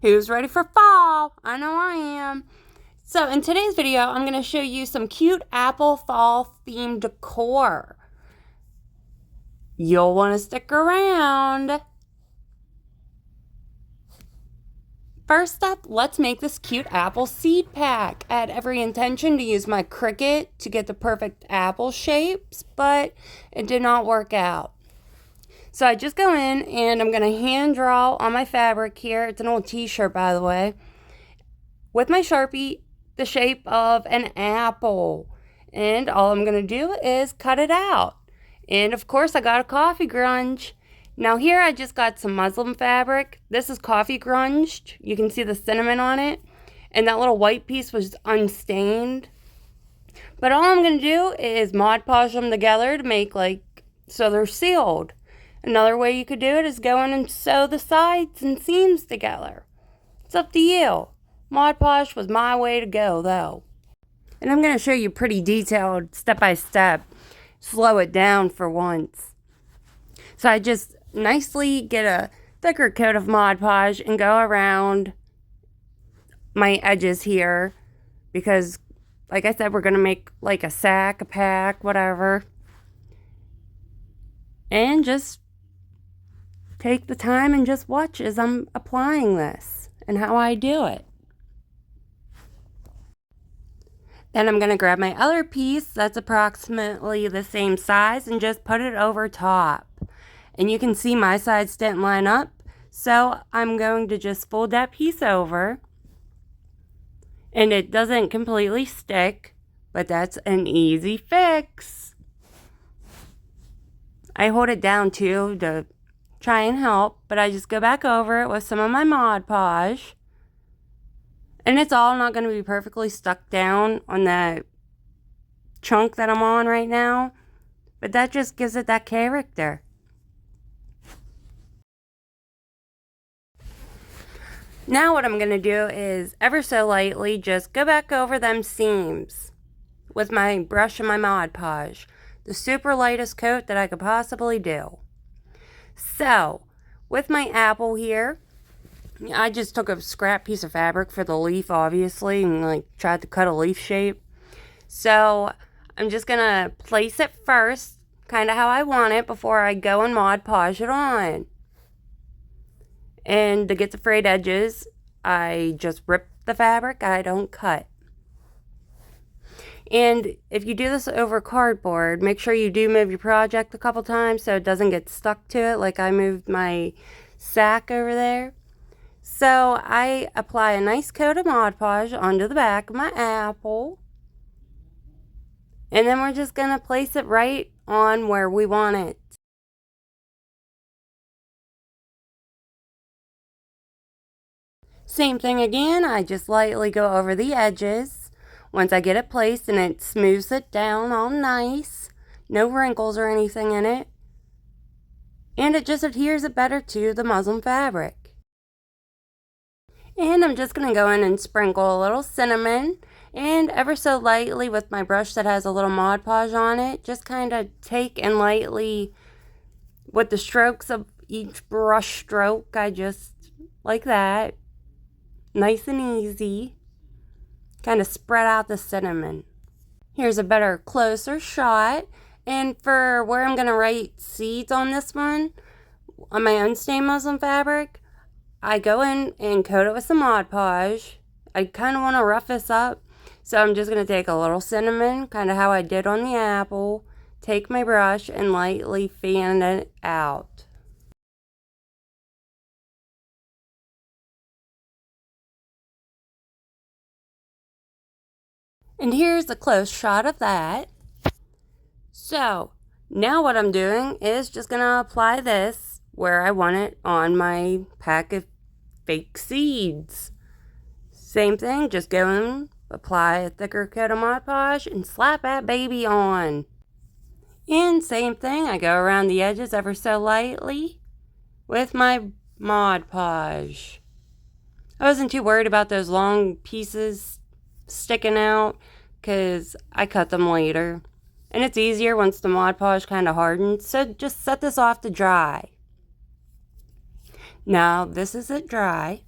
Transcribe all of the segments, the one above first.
Who's ready for fall? I know I am. So in today's video, I'm going to show you some cute apple fall themed decor. You'll want to stick around. First up, let's make this cute apple seed pack. I had every intention to use my Cricut to get the perfect apple shapes, but it did not work out. So I just go in and I'm going to hand draw on my fabric here. It's an old t-shirt, by the way. With my Sharpie, the shape of an apple. And all I'm going to do is cut it out. And of course, I got a coffee grunge. Now here I just got some muslin fabric. This is coffee grunged. You can see the cinnamon on it. And that little white piece was unstained. But all I'm going to do is Mod Podge them together to make so they're sealed. Another way you could do it is go in and sew the sides and seams together. It's up to you. Mod Podge was my way to go, though. And I'm going to show you pretty detailed, step by step. Slow it down for once. So I just nicely get a thicker coat of Mod Podge and go around my edges here. Because, like I said, we're going to make like a sack, a pack, whatever. And just take the time and just watch as I'm applying this and how I do it. Then I'm going to grab my other piece that's approximately the same size and just put it over top. And you can see my sides didn't line up, so I'm going to just fold that piece over. And it doesn't completely stick, but that's an easy fix. I hold it down too to try and help, but I just go back over it with some of my Mod Podge. And it's all not going to be perfectly stuck down on that chunk that I'm on right now, but that just gives it that character. Now what I'm going to do is ever so lightly just go back over them seams with my brush and my Mod Podge. The super lightest coat that I could possibly do. So, with my apple here, I just took a scrap piece of fabric for the leaf, obviously, and tried to cut a leaf shape. So, I'm just going to place it first, kind of how I want it, before I go and Mod Podge it on. And to get the frayed edges, I just rip the fabric, I don't cut. And if you do this over cardboard, make sure you do move your project a couple times so it doesn't get stuck to it like I moved my sack over there. So I apply a nice coat of Mod Podge onto the back of my apple. And then we're just going to place it right on where we want it. Same thing again, I just lightly go over the edges. Once I get it placed and it smooths it down all nice, no wrinkles or anything in it, and it just adheres it better to the muslin fabric. And I'm just going to go in and sprinkle a little cinnamon, and ever so lightly with my brush that has a little Mod Podge on it, just kind of take and lightly, with the strokes of each brush stroke, I just, like that, nice and easy. Kind of spread out the cinnamon. Here's a better, closer shot. And for where I'm going to write seeds on this one, on my unstained muslin fabric, I go in and coat it with some Mod Podge. I kind of want to rough this up, so I'm just going to take a little cinnamon, kind of how I did on the apple, take my brush and lightly fan it out. And here's a close shot of that. So, now what I'm doing is just going to apply this where I want it on my pack of fake seeds. Same thing, just go in, apply a thicker coat of Mod Podge, and slap that baby on. And same thing, I go around the edges ever so lightly with my Mod Podge. I wasn't too worried about those long pieces sticking out because I cut them later, and it's easier once the Mod Podge kind of hardens. So just set this off to dry. Now this is it dry.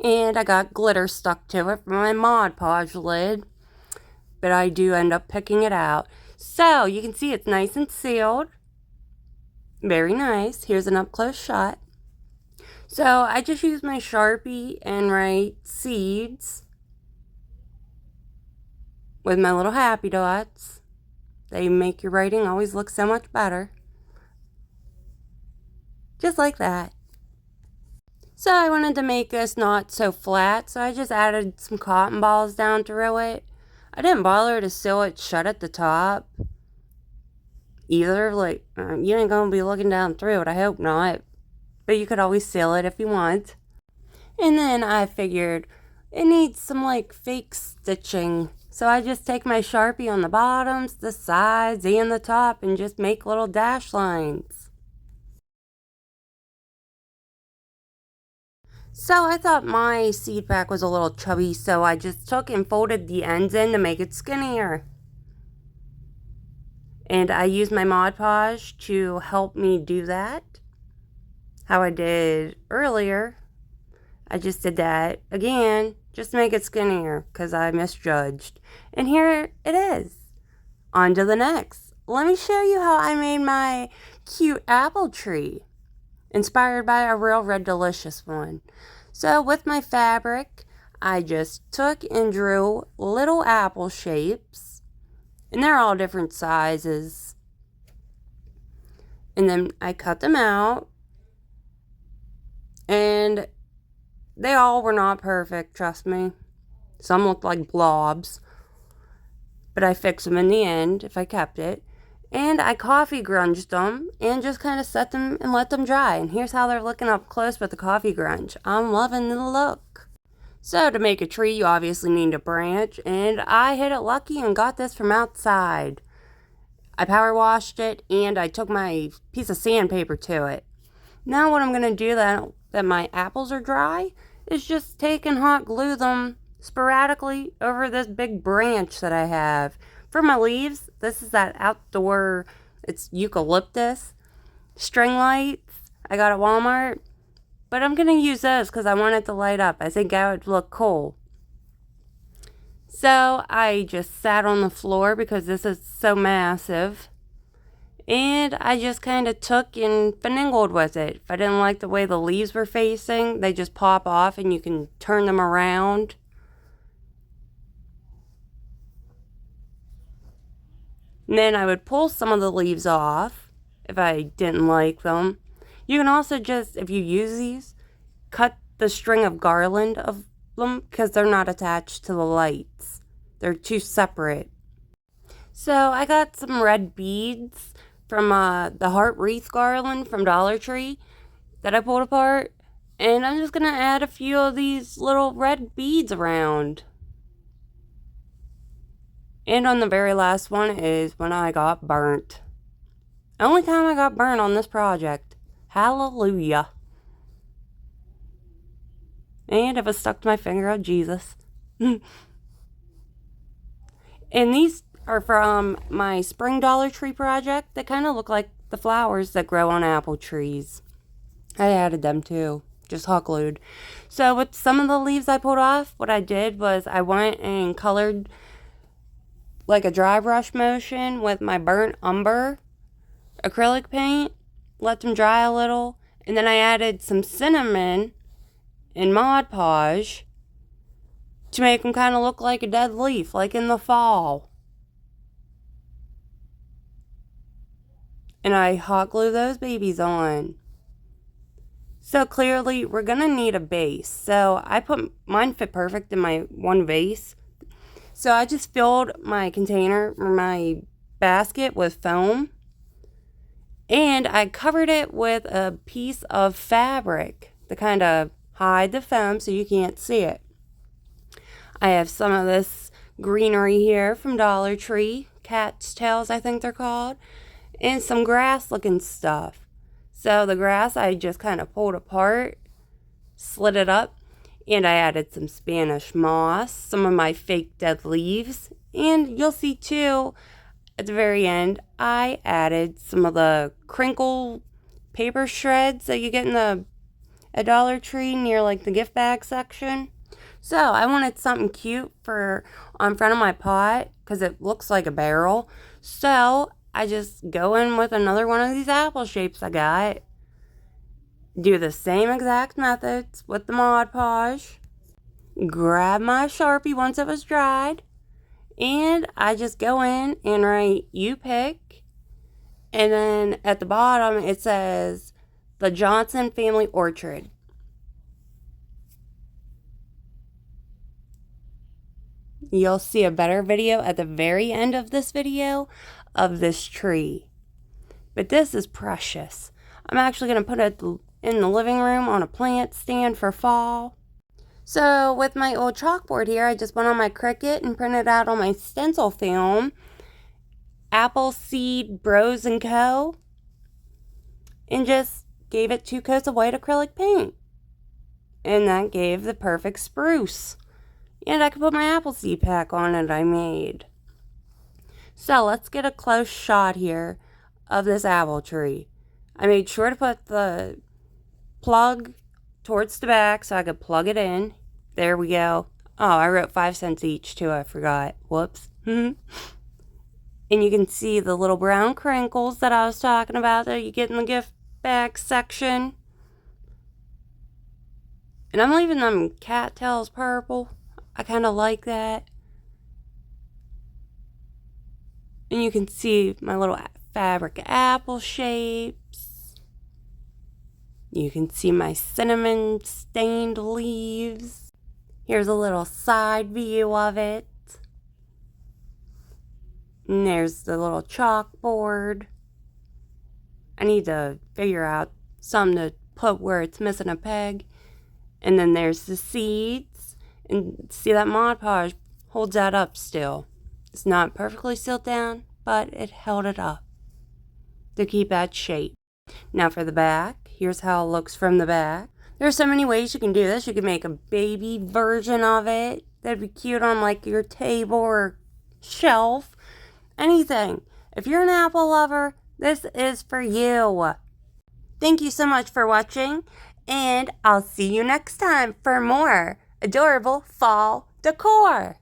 And I got glitter stuck to it from my Mod Podge lid, but I do end up picking it out. So you can see it's nice and sealed. Very nice. Here's an up close shot. So I just use my Sharpie and write seeds with my little happy dots. They make your writing always look so much better. Just like that. So I wanted to make this not so flat, so I just added some cotton balls down through it. I didn't bother to sew it shut at the top either. Like, you ain't gonna be looking down through it, I hope not. But you could always seal it if you want. And then I figured it needs some like fake stitching. So I just take my Sharpie on the bottoms, the sides, and the top and just make little dash lines. So I thought my seed pack was a little chubby, so I just took and folded the ends in to make it skinnier. And I used my Mod Podge to help me do that. How I did earlier, I just did that again, just to make it skinnier, because I misjudged. And here it is. On to the next. Let me show you how I made my cute apple tree, inspired by a real Red Delicious one. So with my fabric, I just took and drew little apple shapes, and they're all different sizes. And then I cut them out, and they all were not perfect, trust me. Some looked like blobs, but I fixed them in the end if I kept it. And I coffee grunged them and just kind of set them and let them dry. And here's how they're looking up close with the coffee grunge. I'm loving the look. So to make a tree, you obviously need a branch. And I hit it lucky and got this from outside. I power washed it and I took my piece of sandpaper to it. Now what I'm going to do that my apples are dry is just take and hot glue them sporadically over this big branch that I have. For my leaves, this is that outdoor, it's eucalyptus string lights I got at Walmart. But I'm going to use those because I want it to light up. I think that would look cool. So I just sat on the floor because this is so massive. And I just kind of took and finagled with it. If I didn't like the way the leaves were facing, they just pop off and you can turn them around. And then I would pull some of the leaves off if I didn't like them. You can also just, if you use these, cut the string of garland of them because they're not attached to the lights. They're two separate. So I got some red beads from the heart wreath garland from Dollar Tree that I pulled apart. And I'm just going to add a few of these little red beads around. And on the very last one is when I got burnt. Only time I got burnt on this project. Hallelujah. And if it stuck to my finger, oh Jesus. And these are from my spring Dollar Tree project. They kind of look like the flowers that grow on apple trees. I added them too, just hot glued. So with some of the leaves I pulled off, what I did was I went and colored like a dry brush motion with my burnt umber acrylic paint, let them dry a little, and then I added some cinnamon and Mod Podge to make them kind of look like a dead leaf, like in the fall. And I hot glue those babies on. So clearly we're gonna need a base. So I put, mine fit perfect in my one vase. So I just filled my container, or my basket, with foam. And I covered it with a piece of fabric to kind of hide the foam so you can't see it. I have some of this greenery here from Dollar Tree, cat's tails I think they're called, and some grass looking stuff. So the grass I just kind of pulled apart, slid it up, and I added some Spanish moss, some of my fake dead leaves, and you'll see too at the very end I added some of the crinkle paper shreds that you get in the at Dollar Tree near like the gift bag section. So I wanted something cute for on front of my pot because it looks like a barrel. So I just go in with another one of these apple shapes I got. Do the same exact methods with the Mod Podge. Grab my Sharpie once it was dried. And I just go in and write "You pick." And then at the bottom it says the Johnson Family Orchard. You'll see a better video at the very end of this video of this tree. But this is precious. I'm actually going to put it in the living room on a plant stand for fall. So with my old chalkboard here, I just went on my Cricut and printed out on my stencil film Appleseed Bros & Co. and just gave it 2 coats of white acrylic paint. And that gave the perfect spruce. And I could put my apple seed pack on it I made. So let's get a close shot here of this apple tree. I made sure to put the plug towards the back so I could plug it in. There we go. Oh, I wrote 5 cents each too. I forgot. Whoops. And you can see the little brown crinkles that I was talking about that you get in the gift bag section. And I'm leaving them cattails purple. I kind of like that. And you can see my little fabric apple shapes. You can see my cinnamon stained leaves. Here's a little side view of it. And there's the little chalkboard. I need to figure out something to put where it's missing a peg. And then there's the seeds. And see that Mod Podge holds that up still. It's not perfectly sealed down, but it held it up to keep that shape. Now for the back, here's how it looks from the back. There's so many ways you can do this. You can make a baby version of it. That'd be cute on like your table or shelf. Anything. If you're an apple lover, this is for you. Thank you so much for watching, and I'll see you next time for more adorable fall decor.